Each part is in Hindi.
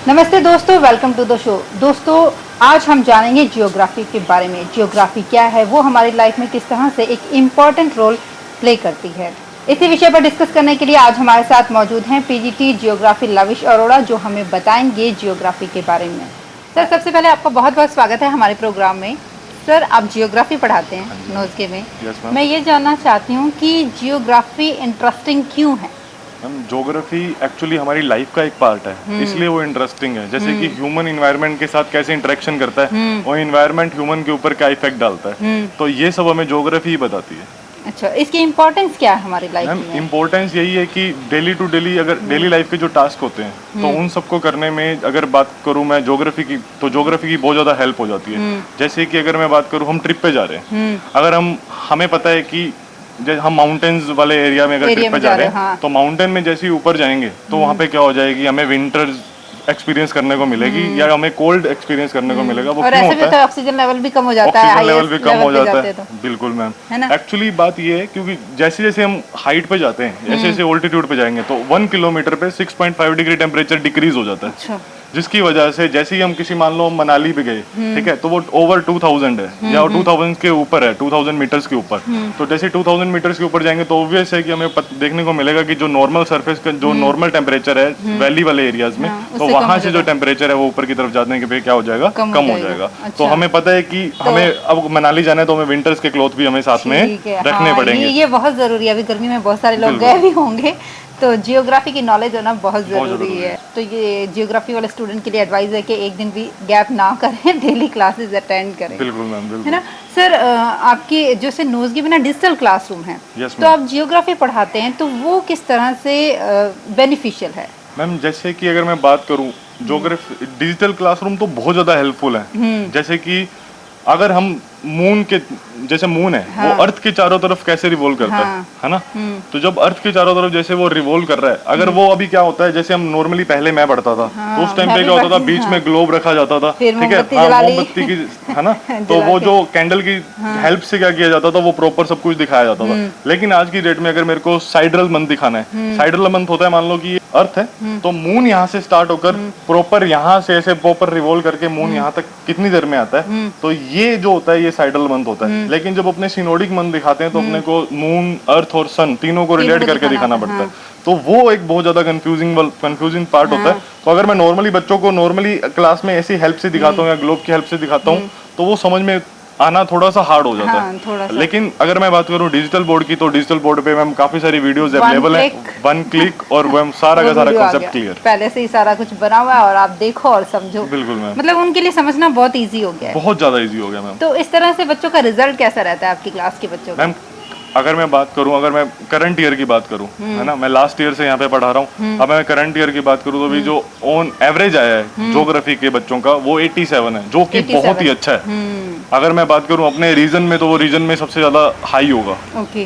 नमस्ते दोस्तों, वेलकम टू द शो। दोस्तों, आज हम जानेंगे जियोग्राफी के बारे में। जियोग्राफी क्या है, वो हमारी लाइफ में किस तरह से एक इम्पॉर्टेंट रोल प्ले करती है। इसी विषय पर डिस्कस करने के लिए आज हमारे साथ मौजूद हैं पीजीटी जियोग्राफी लविश अरोड़ा, जो हमें बताएंगे जियोग्राफी के बारे में। सर, सबसे पहले आपका बहुत बहुत स्वागत है हमारे प्रोग्राम में। सर, आप जियोग्राफी पढ़ाते हैं नोज़गे में। मैं ये जानना चाहती हूँ कि जियोग्राफी इंटरेस्टिंग क्यों है? मैम, ज्योग्राफी एक्चुअली हमारी लाइफ का एक पार्ट है, इसलिए वो इंटरेस्टिंग है। जैसे कि ह्यूमन इन्वायरमेंट के साथ कैसे इंटरेक्शन करता है, वो इन्वायरमेंट ह्यूमन के ऊपर क्या इफेक्ट डालता है, तो ये सब हमें ज्योग्राफी ही बताती है। अच्छा, इसकी इम्पोर्टेंस क्या है हमारी लाइफ में? इम्पोर्टेंस यही है कि डेली टू डेली अगर डेली लाइफ के जो टास्क होते हैं, तो उन सबको करने में अगर बात करूं मैं ज्योग्राफी की, तो ज्योग्राफी की बहुत ज़्यादा हेल्प हो जाती है। जैसे कि अगर मैं बात करूं, हम ट्रिप पे जा रहे हैं, अगर हमें पता है कि जैसे हम माउंटेन्स वाले एरिया में अगर ट्रिप पे जा रहे हैं, हाँ। तो माउंटेन में जैसे ही ऊपर जाएंगे तो वहाँ पे क्या हो जाएगी, हमें विंटर्स एक्सपीरियंस करने को मिलेगी या हमें कोल्ड एक्सपीरियंस करने को मिलेगा। वो और क्यों ऐसे भी होता है? तो ऑक्सीजन लेवल भी कम हो जाता है, ऑक्सीजन लेवल भी कम हो जाता है। तो। बिल्कुल मैम, है ना? एक्चुअली बात ये है क्योंकि जैसे जैसे हम हाइट पे जाते हैं, जैसे जैसे ऑल्टीट्यूड पे जाएंगे, तो 1 किलोमीटर पे 6.5 डिग्री टेम्परेचर डिक्रीज हो जाता है। अच्छा। जिसकी वजह से जैसे ही हम किसी, मान लो मनाली पे गए, ठीक है, तो वो ओवर 2000 है या 2000 के ऊपर है, 2000 मीटर्स के ऊपर। तो जैसे 2000 मीटर्स के ऊपर जाएंगे तो ऑब्वियस है कि हमें देखने को मिलेगा कि जो नॉर्मल सरफेस का जो नॉर्मल टेम्परेचर है वैली वाले एरियाज में, तो वहां से जो टेम्परेचर है वो ऊपर की तरफ जाने के पे क्या हो जाएगा, कम हो जाएगा। तो हमें पता है कि हमें अब मनाली जाना है, तो हमें विंटर्स के क्लॉथ भी हमें साथ में रखने पड़ेंगे। ये बहुत जरूरी है। अभी गर्मी में बहुत सारे लोग गए भी होंगे, तो जियोग्राफी की नॉलेज होना बहुत ज़रूरी है। तो ये जियोग्राफी वाले स्टूडेंट के लिए एडवाइस है कि एक दिन भी गैप ना करें, डेली क्लासेस अटेंड करें। बिल्कुल मैम, बिल्कुल। है ना सर? आपकी जैसे नोज़गे में ना डिजिटल क्लासरूम है, तो आप जियोग्राफी पढ़ाते हैं, तो वो किस तरह से बेनिफिशियल है? मैम, जैसे कि अगर मैं बात करूं, ज्योग्राफी डिजिटल क्लासरूम तो बहुत ज़्यादा हेल्पफुल है। जैसे कि अगर हम मून के, जैसे मून है, हाँ। वो अर्थ के चारों तरफ कैसे रिवॉल्व करता है ना? तो जब अर्थ के चारों तरफ जैसे वो रिवॉल्व कर रहा है, अगर वो अभी क्या होता है, जैसे हम नॉर्मली पहले मैं पढ़ता था, तो उस टाइम पे क्या होता था, बीच में ग्लोब रखा जाता था, ठीक है, मोमबत्ती की, है ना? तो वो जो कैंडल की हेल्प से क्या किया जाता था, वो प्रॉपर सब कुछ दिखाया जाता था। लेकिन आज की डेट में अगर मेरे को साइडरल मंथ दिखाना है, साइडरल मंथ होता है, मान लो कि अर्थ है, तो मून यहाँ से स्टार्ट होकर प्रॉपर यहाँ से ऐसे प्रॉपर रिवॉल्व करके मून यहाँ तक कितनी देर में आता है, तो ये जो होता है ये साइडल मंथ होता है। लेकिन जब अपने सिनोडिक मंथ दिखाते हैं, तो अपने को मून, अर्थ और सन तीनों को रिलेट करके दिखाना पड़ता है। तो वो एक बहुत ज्यादा कंफ्यूजिंग पार्ट होता है। तो अगर मैं नॉर्मली बच्चों को नॉर्मली क्लास में ऐसी हेल्प से दिखाता हूँ या ग्लोब की हेल्प से दिखाता हूँ, तो वो समझ में आना थोड़ा सा हार्ड हो जाता है। लेकिन अगर मैं बात करूं डिजिटल बोर्ड की, तो डिजिटल बोर्ड पे मैम काफी सारी वीडियोस अवेलेबल हैं, 1 क्लिक और वो सारा का सारा कांसेप्ट क्लियर, पहले से ही सारा कुछ बना हुआ है और आप देखो और समझो। बिल्कुल मैम, मतलब उनके लिए समझना बहुत इजी हो गया है, बहुत ज्यादा इजी हो गया मैम। तो इस तरह से बच्चों का रिजल्ट कैसा रहता है आपकी क्लास के बच्चों का? मैम, अगर मैं बात करूं, अगर मैं करंट ईयर की बात करूं, है ना, मैं लास्ट ईयर से यहाँ पे पढ़ा रहा हूँ, अब मैं करंट ईयर की बात करूं, तो भी जो ऑन एवरेज आया है ज्योग्राफी के बच्चों का, वो 87 है, जो कि बहुत ही अच्छा है। अगर मैं बात करूं अपने रीजन में, तो वो रीजन में सबसे ज्यादा हाई होगा। ओके,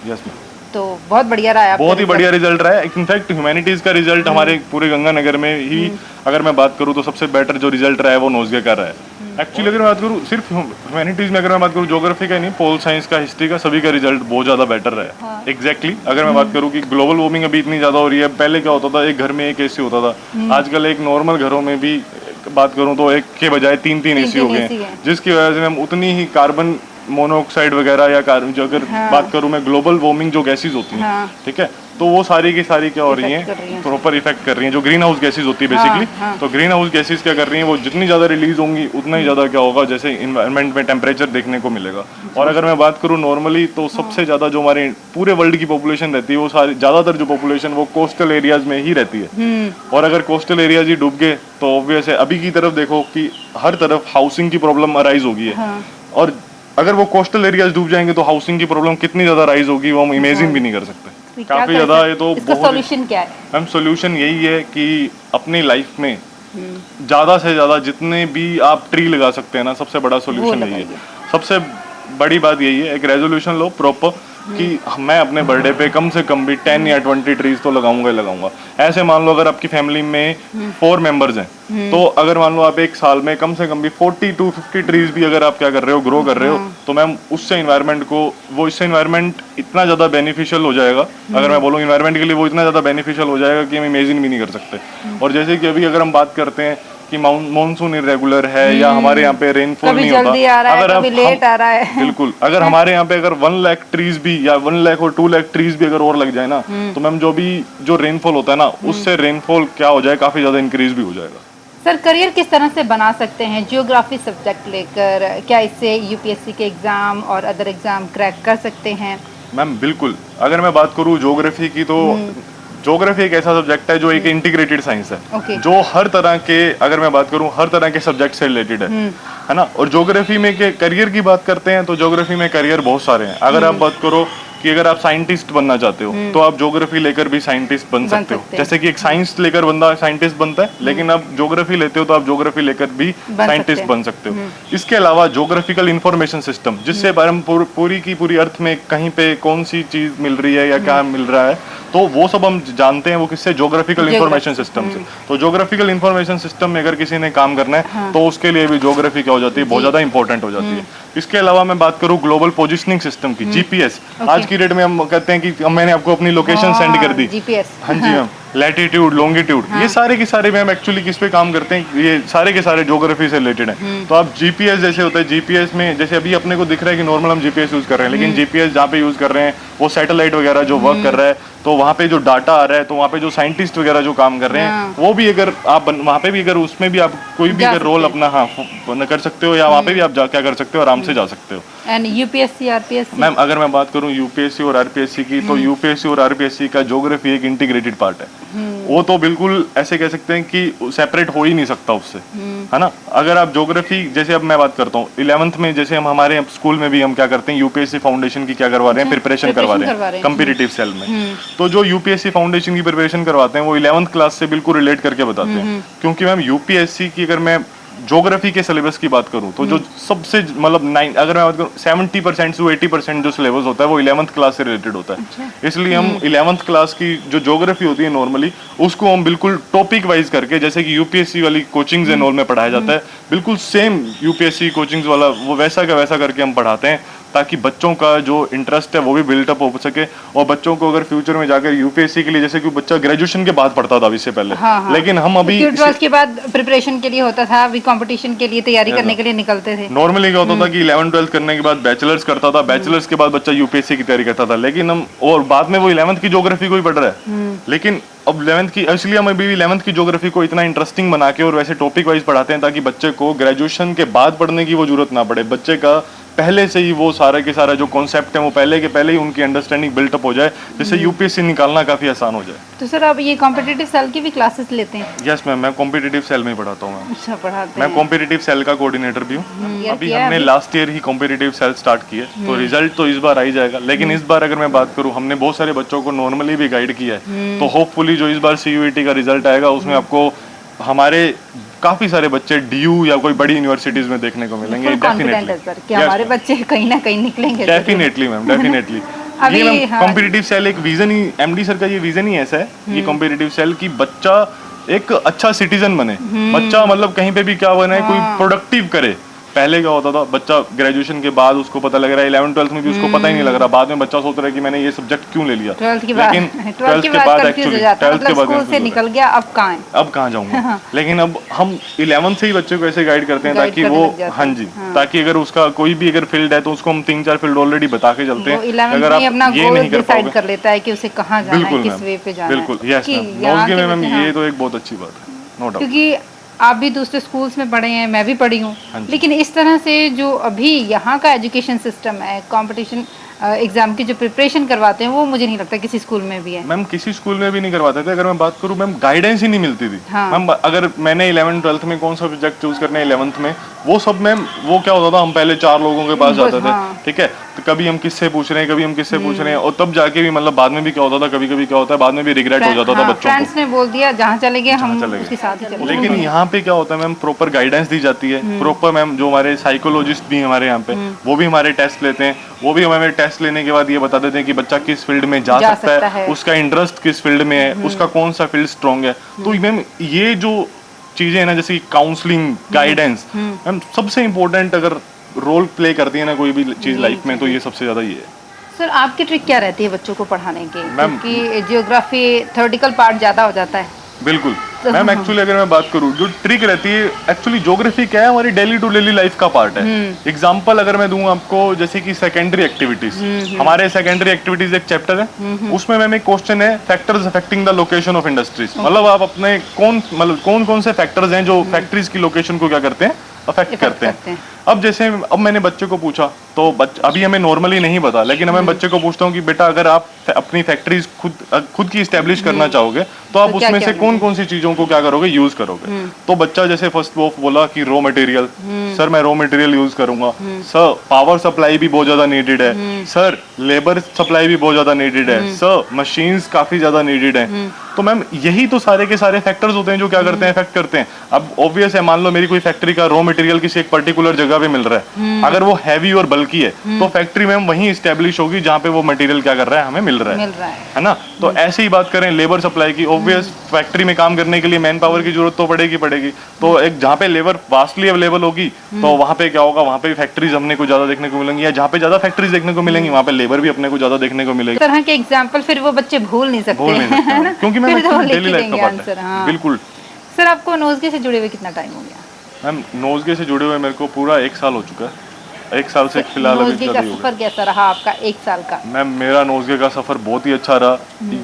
यस मैम, तो बहुत बढ़िया रहा है, बहुत ही बढ़िया रिजल्ट रहा है। इनफैक्ट ह्यूमैनिटीज का रिजल्ट हमारे पूरे गंगानगर में ही अगर मैं बात करूं, तो सबसे बेटर जो रिजल्ट रहा है वो नोज़गे का रहा है। एक्चुअली अगर मैं बात करूं सिर्फ ह्यूमैनिटीज में, अगर मैं बात करूं ज्योग्राफी का ही नहीं, पोल साइंस का, हिस्ट्री का, सभी का रिजल्ट बहुत ज्यादा बेटर रहा है। एग्जैक्टली अगर मैं बात करूं कि ग्लोबल वार्मिंग अभी इतनी ज्यादा हो रही है, पहले क्या होता था, एक घर में एक एसी होता था, आजकल एक नॉर्मल घरों में भी बात करूं तो एक के बजाय 3-3 एसी हो गए, जिसकी वजह से हम उतनी ही कार्बन मोनोऑक्साइड वगैरह या जो अगर बात करूं मैं ग्लोबल वार्मिंग जो गैसेस होती हैं, ठीक है, तो वो सारी की सारी क्या हो रही हैं, प्रॉपर इफेक्ट कर रही हैं, जो ग्रीन हाउस गैसेस होती है बेसिकली। तो ग्रीन हाउस गैसेस क्या कर रही हैं, वो जितनी ज़्यादा रिलीज होंगी उतना ही ज़्यादा क्या होगा, जैसे इन्वायरमेंट में टेम्परेचर देखने को मिलेगा। और अगर मैं बात करूँ नॉर्मली, तो सबसे ज़्यादा जो हमारे पूरे वर्ल्ड की पॉपुलेशन रहती है, वो सारी ज़्यादातर जो पॉपुलेशन वो कोस्टल एरियाज में ही रहती है। और अगर कोस्टल एरियाज ही डूब गए, तो ऑब्वियस है अभी की तरफ देखो कि हर तरफ हाउसिंग की प्रॉब्लम अराइज होगी है। और अगर वो कोस्टल एरियाज डूब जाएंगे, तो हाउसिंग की प्रॉब्लम कितनी ज़्यादा राइज होगी, वो हम इमेजिन भी नहीं कर सकते। काफी ज्यादा। ये तो इसका सॉल्यूशन क्या है? मैम, सॉल्यूशन यही है कि अपनी लाइफ में ज्यादा से ज्यादा जितने भी आप ट्री लगा सकते हैं ना, सबसे बड़ा सॉल्यूशन यही है। सबसे बड़ी बात यही है, एक रेजोल्यूशन लो प्रॉपर कि मैं अपने बर्थडे पे कम से कम भी 10 या 20 ट्रीज तो लगाऊंगा ही लगाऊंगा। ऐसे मान लो अगर आपकी फैमिली में 4 मेंबर्स हैं तो अगर मान लो आप एक साल में कम से कम भी 40 to 50 ट्रीज भी अगर आप क्या कर रहे हो, ग्रो कर रहे हो, तो मैम उससे इससे इन्वायरमेंट इतना ज्यादा बेनिफिशियल हो जाएगा। अगर मैं बोलूँ इन्वायरमेंट के लिए वो इतना ज्यादा बेनिफिशियल हो जाएगा कि हम इमेजिन भी नहीं कर सकते। और जैसे कि अभी अगर हम बात करते हैं कि मानसून इरेगुलर है या हमारे यहाँ पे रेनफॉल नहीं होता, जल्दी आ रहा है, कभी लेट आ रहा है। बिल्कुल, अगर हमारे यहाँ पे अगर 1 लाख ट्रीज भी या 1 लाख और 2 लाख ट्रीज भी अगर और लग जाए ना, तो मैम जो रेनफॉल होता है ना, उससे रेनफॉल क्या हो जाए, काफी ज्यादा इंक्रीज भी हो जाएगा। सर करियर किस तरह से बना सकते हैं ज्योग्राफी सब्जेक्ट लेकर? क्या इससे यूपीएससी के एग्जाम और अदर एग्जाम क्रैक कर सकते हैं? मैम बिल्कुल, अगर मैं बात करूँ ज्योग्राफी की तो ज्योग्राफी एक ऐसा सब्जेक्ट है जो एक इंटीग्रेटेड साइंस है। Okay. जो हर तरह के, अगर मैं बात करूं, हर तरह के सब्जेक्ट से रिलेटेड है ना। और ज्योग्राफी में के करियर की बात करते हैं तो ज्योग्राफी में करियर बहुत सारे हैं। अगर आप बात करो कि अगर आप साइंटिस्ट बनना चाहते हो तो आप ज्योग्राफी लेकर भी साइंटिस्ट बन सकते हो। जैसे कि एक साइंस लेकर बंदा साइंटिस्ट बनता है, लेकिन आप ज्योग्राफी लेते हो तो आप ज्योग्राफी लेकर भी साइंटिस्ट बन सकते हो। इसके अलावा ज्योग्राफिकल इंफॉर्मेशन सिस्टम, जिससे हम पूरी की पूरी अर्थ में कहीं पे कौन सी चीज मिल रही है या क्या मिल रहा है, तो वो सब हम जानते हैं। वो किससे? ज्योग्राफिकल इंफॉर्मेशन सिस्टम से। तो ज्योग्राफिकल इंफॉर्मेशन सिस्टम में अगर किसी ने काम करना है तो उसके लिए भी ज्योग्राफी क्या हो जाती है, बहुत ज्यादा इंपॉर्टेंट हो जाती है। इसके अलावा मैं बात करूं ग्लोबल पोजिशनिंग सिस्टम की, जीपीएस। आज की डेट में हम कहते हैं कि मैंने आपको अपनी लोकेशन सेंड कर दी, जीपीएस। हाँ जी मैम, लैटिट्यूड, लॉन्गिट्यूड, ये सारे के सारे मैम एक्चुअली किस पे काम करते हैं, ये सारे के सारे ज्योग्राफी से रिलेटेड है। तो आप जीपीएस जैसे होता है, जीपीएस में जैसे अभी अपने को दिख रहा है कि नॉर्मल हम जीपीएस यूज कर रहे हैं, लेकिन जीपीएस जहाँ पे यूज कर रहे हैं वो सैटेलाइट वगैरह जो वर्क कर रहा है, तो वहाँ पे जो डाटा आ रहा है, तो वहाँ पे जो साइंटिस्ट वगैरह जो काम कर रहे हैं, वो भी अगर आप वहाँ पे भी अगर उसमें भी आप कोई भी अगर रोल अपना कर सकते हो, या वहाँ पे भी आप क्या कर सकते हो, आराम से जा सकते हो। एंड यूपीएससी आरपीएससी मैम अगर मैं बात करूं यूपीएससी और आरपीएससी की, तो यूपीएससी और आरपीएससी का ज्योग्राफी एक इंटीग्रेटेड पार्ट है। वो तो बिल्कुल ऐसे कह सकते हैं कि सेपरेट हो ही नहीं सकता उससे, है ना। अगर आप ज्योग्राफी, जैसे अब मैं बात करता हूँ 11th में, जैसे हम हमारे स्कूल में भी हम क्या करते हैं, यूपीएससी फाउंडेशन की क्या करवा रहे हैं, प्रिपरेशन करवा रहे हैं कम्पिटिटिव सेल में। तो जो यूपीएससी फाउंडेशन की प्रिपरेशन करवाते हैं वो 11th क्लास से बिल्कुल रिलेट करके बताते हैं। क्योंकि मैम यूपीएससी की अगर मैं ज्योग्राफी के सिलेबस की बात करूं तो जो सबसे मतलब अगर मैं बात करूं 70% से 80% जो सिलेबस होता है वो 11th क्लास से रिलेटेड होता है। इसलिए हम 11th क्लास की जो ज्योग्राफी होती है नॉर्मली, उसको हम बिल्कुल टॉपिक वाइज करके, जैसे कि यूपीएससी वाली कोचिंग्स एंड ऑल में पढ़ाया जाता है, बिल्कुल सेम यूपीएससी कोचिंग्स वाला वो वैसा का वैसा करके हम पढ़ाते हैं, ताकि बच्चों का जो इंटरेस्ट है वो भी बिल्टअप हो सके। और बच्चों को अगर फ्यूचर में जाकर यूपीएससी के लिए, जैसे कि बच्चा ग्रेजुएशन के बाद पढ़ता था इससे पहले, लेकिन हम अभी 12th के बाद प्रिपरेशन के लिए होता था, अभी कंपटीशन के लिए तैयारी करने के लिए निकलते थे। नॉर्मली क्या होता था कि 11th-12th करने के बाद बैचलर्स करता था, बैचलर्स के बाद बच्चा यूपीएससी की तैयारी करता था, लेकिन हम और बाद में वो 11th की ज्योग्राफी को ही पढ़ रहा है। लेकिन अब 11th की, इसलिए हम अभी 11th की ज्योग्राफी को इतना इंटरेस्टिंग बना के और वैसे टॉपिक वाइज पढ़ाते हैं ताकि बच्चे को ग्रेजुएशन के बाद पढ़ने की वो जरूरत ना पड़े। बच्चे का पहले से ही वो सारा के सारा जो कॉन्सेप्ट है वो पहले के पहले ही उनकी अंडरस्टैंडिंग बिल्टअप हो जाए, जिससे यूपीएससी निकालना काफी आसान हो जाए। तो सर आप ये कॉम्पिटिटिव सेल की भी क्लासेस लेते हैं? यस मैम, मैं कॉम्पिटिटिव सेल में ही पढ़ाता हूँ। अच्छा, पढ़ाते मैं हैं। कॉम्पिटिटिव सेल का कोऑर्डिनेटर भी हूँ। अभी हमने लास्ट ईयर ही कॉम्पिटिटिव सेल स्टार्ट किया, तो रिजल्ट तो इस बार आ ही जाएगा। लेकिन इस बार अगर मैं बात करूँ, हमने बहुत सारे बच्चों को नॉर्मली भी गाइड किया है, तो होपफुली जो इस बार सीयूईटी का रिजल्ट आएगा उसमें आपको हमारे काफी सारे बच्चे डीयू या कोई बड़ी यूनिवर्सिटीज में देखने को मिलेंगे। डेफिनेटली सर कि हमारे बच्चे कहीं ना कहीं निकलेंगे। Definitely ma'am, definitely. ये मैम कॉम्पिटिटिव सेल एक विजन ही, एमडी सर का ये विजन ही ऐसा है, ये कॉम्पिटिटिव सेल की बच्चा एक अच्छा सिटीजन बने, बच्चा मतलब कहीं पे भी क्या बने, कोई प्रोडक्टिव करे। पहले क्या होता था, बच्चा ग्रेजुएशन के बाद उसको पता लग रहा है, 11th-12th में भी उसको पता ही नहीं लग रहा, बाद में बच्चा सोच रहा है कि मैंने ये सब्जेक्ट क्यों ले लिया। 12th के बाद एक्चुअली 12th के बाद स्कूल से निकल गया, अब कहाँ जाऊंगा। लेकिन अब हम 11th से ही बच्चे को ऐसे गाइड करते हैं ताकि वो, हाँ जी, ताकि अगर उसका कोई भी अगर फील्ड है तो उसको हम 3-4 फील्ड ऑलरेडी बता के चलते हैं। अगर आप ये नहीं कर लेता है कि उसे कहाँ जाना है, किस वे पे जाना है। बिल्कुल, यस मैम, ये तो एक बहुत अच्छी बात है, नो डाउट। क्योंकि आप भी दूसरे स्कूल्स में पढ़े हैं, मैं भी पढ़ी हूँ, लेकिन इस तरह से जो अभी यहाँ का एजुकेशन सिस्टम है, कंपटीशन एग्जाम की जो प्रिपरेशन करवाते हैं, वो मुझे नहीं लगता किसी स्कूल में भी है। मैम किसी स्कूल में भी नहीं करवाते थे। अगर मैं बात करूँ मैम, गाइडेंस ही नहीं मिलती थी। मैम अगर मैंने 11th-12th में कौन सा सब्जेक्ट चूज करना है 11th में, वो सब मैम वो क्या होता था, हम पहले 4 लोगों के पास जाते थे, ठीक है, तो कभी हम किससे पूछ रहे हैं, कभी हम किससे पूछ रहे हैं, और तब जाके भी मतलब बाद में भी क्या होता था, कभी कभी क्या होता है बाद में भी रिग्रेट हो जाता था बच्चों को। फ्रेंड्स ने बोल दिया जहाँ चले गए हम चले गए। उसके साथ ही चले लेकिन यहाँ पे क्या होता है मैम, प्रॉपर गाइडेंस दी जाती है, प्रॉपर मैम जो हमारे साइकोलॉजिस्ट भी हैं हमारे यहाँ पे, वो भी हमारे टेस्ट लेते हैं, वो भी हमें टेस्ट लेने के बाद ये बता देते हैं कि बच्चा किस फील्ड में जा सकता है, उसका इंटरेस्ट किस फील्ड में है, उसका कौन सा फील्ड स्ट्रॉन्ग है। तो मैम ये जो चीजें है ना, जैसे काउंसलिंग, गाइडेंस, मैम सबसे इम्पोर्टेंट अगर रोल प्ले करती है ना कोई भी चीज लाइफ में, तो ये सबसे ज्यादा ये है। सर आपकी ट्रिक क्या रहती है बच्चों को पढ़ाने की, मैम क्योंकि जियोग्राफी थ्योरेटिकल पार्ट ज्यादा हो जाता है। बिल्कुल मैम, एक्चुअली अगर मैं बात करूँ जो ट्रिक रहती है, एक्चुअली ज्योग्राफी क्या है, हमारी डेली टू डेली लाइफ का पार्ट है। एग्जांपल अगर मैं दूं आपको, जैसे कि सेकेंडरी एक्टिविटीज, हमारे सेकेंडरी एक्टिविटीज एक चैप्टर है, उसमें मैम एक क्वेश्चन है factors affecting the location of industries. मतलब आप अपने कौन कौन से फैक्टर्स हैं जो फैक्ट्रीज की लोकेशन को क्या करते हैं, अफेक्ट करते हैं। अब जैसे अब मैंने बच्चे को पूछा, तो अभी हमें नॉर्मली नहीं पता, लेकिन मैं बच्चे को पूछता हूँ कि बेटा अगर आप अपनी फैक्ट्रीज खुद की इस्टेब्लिश करना चाहोगे तो आप उसमें से कौन कौन सी चीजों को क्या करोगे, यूज करोगे। तो बच्चा जैसे फर्स्ट वो बोला कि रॉ मटेरियल, सर मैं रॉ मटेरियल यूज करूंगा, सर पावर सप्लाई भी बहुत ज्यादा नीडेड है, सर लेबर सप्लाई भी बहुत ज्यादा नीडेड है, सर मशीन्स काफी ज्यादा नीडेड है। तो मैम यही तो सारे के सारे फैक्टर्स होते हैं जो क्या करते हैं, इफेक्ट करते हैं। अब ऑब्वियस है, मान लो मेरी कोई फैक्ट्री का रॉ मटेरियल किसी एक पर्टिकुलर जगह पे मिल रहा है, अगर वो हैवी और बल्की है तो फैक्ट्री मैम वहीं इस्टेब्लिश होगी जहाँ पे वो मटेरियल क्या कर रहा है, हमें मिल रहा है ना। तो ऐसे ही बात करें लेबर सप्लाई की, ऑब्वियस फैक्ट्री में काम करने के लिए मैन पावर की जरूरत तो पड़ेगी। तो एक जहाँ पे लेबर वास्टली अवेलेबल होगी तो वहाँ पे क्या होगा, वहाँ पे फैक्ट्रीज हमने को ज्यादा देखने को मिलेंगी, या जहाँ पे ज्यादा फैक्ट्रीज देखने को मिलेंगी वहाँ पे लेबर भी अपने को ज्यादा देखने को मिलेगी। तरह के एग्जाम्पल फिर वो बच्चे भूल नहीं सकते, क्योंकि मैं डेली लाइफ का पार्ट है। हाँ। बिल्कुल। सर आपको नोज़गे से जुड़े हुए कितना टाइम हो गया? मैम नोज़गे से जुड़े हुए मेरे को पूरा 1 साल हो चुका है। 1 साल से फिलहाल अभी नोज़गे का सफर कैसा रहा आपका 1 साल का? मैम मेरा नोज़गे का सफर बहुत ही अच्छा रहा।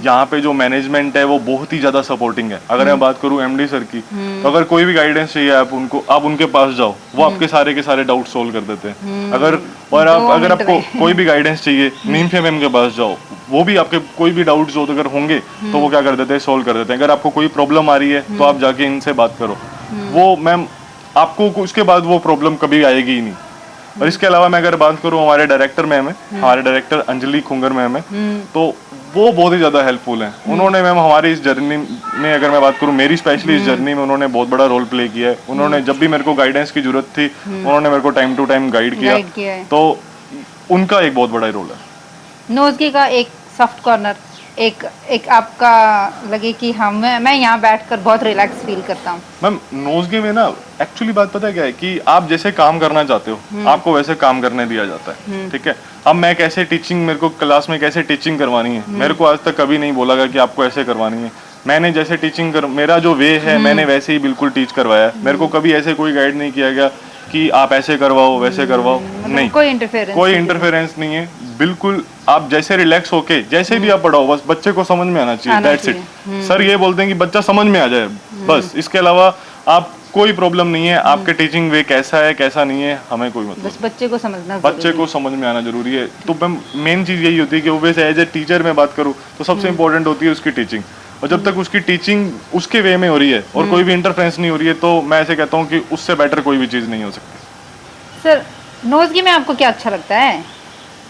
यहाँ पे जो मैनेजमेंट है वो बहुत ही ज्यादा सपोर्टिंग है। अगर मैं बात करूँ एमडी सर की, तो अगर कोई भी गाइडेंस चाहिए आप उनके पास जाओ, वो आपके सारे के सारे डाउट सोल्व कर देते हैं। अगर आपको कोई भी गाइडेंस चाहिए, नीमफे मैम के पास जाओ, वो भी आपके कोई भी डाउट्स हो अगर होंगे तो वो क्या कर देते हैं, सोल्व कर देते हैं। अगर आपको कोई प्रॉब्लम आ रही है तो आप जाके इनसे बात करो, वो मैम आपको उसके बाद वो प्रॉब्लम कभी आएगी ही नहीं। और इसके अलावा मैं अगर बात करूँ हमारे डायरेक्टर मैम है, हमारे डायरेक्टर अंजलि खुंगर मैम है, तो वो बहुत ही ज्यादा हेल्पफुल है। उन्होंने मैम हमारी इस जर्नी में, अगर मैं बात करूँ मेरी स्पेशली इस जर्नी में, उन्होंने बहुत बड़ा रोल प्ले किया है। उन्होंने जब भी मेरे को गाइडेंस की जरूरत थी, उन्होंने मेरे को टाइम टू टाइम गाइड किया, तो उनका एक बहुत बड़ा रोल है। नोज़गे का एक सॉफ्ट कॉर्नर, एक आपका लगे कि हाँ मैं यहाँ बैठकर बहुत रिलैक्स फील करता हूँ। मैम नोज़गे में ना एक्चुअली बात पता है क्या है, कि आप जैसे काम करना चाहते हो आपको वैसे काम करने दिया जाता है, ठीक है। अब मैं कैसे टीचिंग, मेरे को क्लास में कैसे टीचिंग करवानी है, मेरे को आज तक कभी नहीं बोला गया कि आपको ऐसे करवानी है। मैंने जैसे टीचिंग मेरा जो वे है मैंने वैसे ही बिल्कुल टीच करवाया। मेरे को कभी ऐसे कोई गाइड नहीं किया गया कि आप ऐसे करवाओ वैसे करवाओ, नहीं, कोई इंटरफेरेंस नहीं है। बिल्कुल आप जैसे रिलैक्स होके जैसे भी आप पढ़ाओ, बस बच्चे को समझ में आना चाहिए, दैट्स इट। सर ये बोलते हैं कि बच्चा समझ में आ जाए बस, इसके अलावा आप कोई प्रॉब्लम नहीं है। आपके टीचिंग वे कैसा है कैसा नहीं है हमें कोई मतलब, बस बच्चे को समझना, बच्चे को समझ में आना जरूरी है। तो मेन चीज यही होती है कि ओबे एज ए टीचर में बात करूँ तो सबसे इम्पोर्टेंट होती है उसकी टीचिंग, और जब तक उसकी टीचिंग उसके वे में हो रही है और कोई भी इंटरफेरेंस नहीं हो रही है, तो मैं ऐसे कहता हूँ कि उससे बेटर कोई भी चीज नहीं हो सकती। सर नोज़गे में आपको क्या अच्छा लगता है?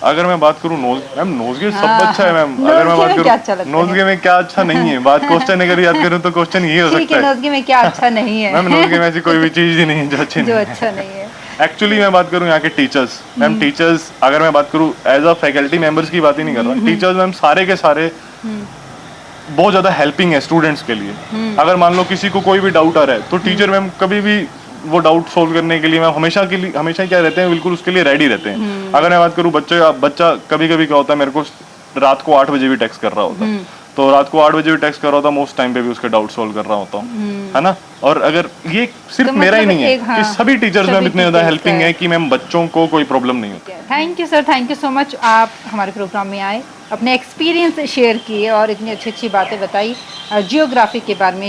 अगर मैं बात करूँ मैम नोज़गे सब अच्छा है मैम। अगर मैं बात करूँ नोज़गे में क्या अच्छा नहीं है, बात क्वेश्चन अगर याद करूँ तो क्वेश्चन ये हो सकता है नोज़गे में क्या अच्छा नहीं है। मैम नोज़गे में ऐसी कोई भी चीज ही नहीं है जो अच्छी नहीं है। एक्चुअली मैं बात करूँ यहाँ के टीचर्स, मैम टीचर्स अगर मैं बात करूँ एज अ फैकल्टी मेंबर्स की बात ही नहीं कर रहा, टीचर्स मैम सारे के सारे बहुत ज्यादा हेल्पिंग है स्टूडेंट्स के लिए। अगर मान लो किसी को कोई भी डाउट आ रहा है तो टीचर मैम कभी भी वो डाउट सोल्व करने के लिए मैम हमेशा क्या रहते हैं, बिल्कुल उसके लिए रेडी रहते हैं। अगर मैं बात करूँ बच्चा कभी कभी क्या होता है, मेरे को रात को 8 बजे भी टेक्स्ट कर रहा होता है, तो रात को 8 बजे भी टेक्स्ट कर रहा होता हूँ, उस टाइम पे भी उसके डाउट सोल्व कर रहा होता हूँ, है ना। और अगर ये सिर्फ मेरा ही नहीं है कि सभी टीचर्स मैम इतने ज्यादा हेल्पिंग है कि मैम बच्चों को कोई प्रॉब्लम नहीं होती। Thank you sir, thank you so much. आप हमारे प्रोग्राम में आए, अपने एक्सपीरियंस शेयर किए और इतनी अच्छी अच्छी बातें बताई जियोग्राफी के बारे में।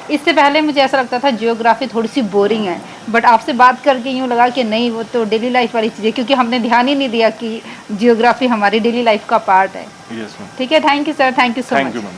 इससे पहले मुझे ऐसा लगता था जियोग्राफी थोड़ी सी बोरिंग है, बट आपसे बात करके यूँ लगा कि नहीं, वो तो डेली लाइफ वाली चीज़ है, क्योंकि हमने ध्यान ही नहीं दिया कि जियोग्राफी हमारी डेली लाइफ का पार्ट है। Yes ma'am. ठीक है, thank you sir, thank you so much.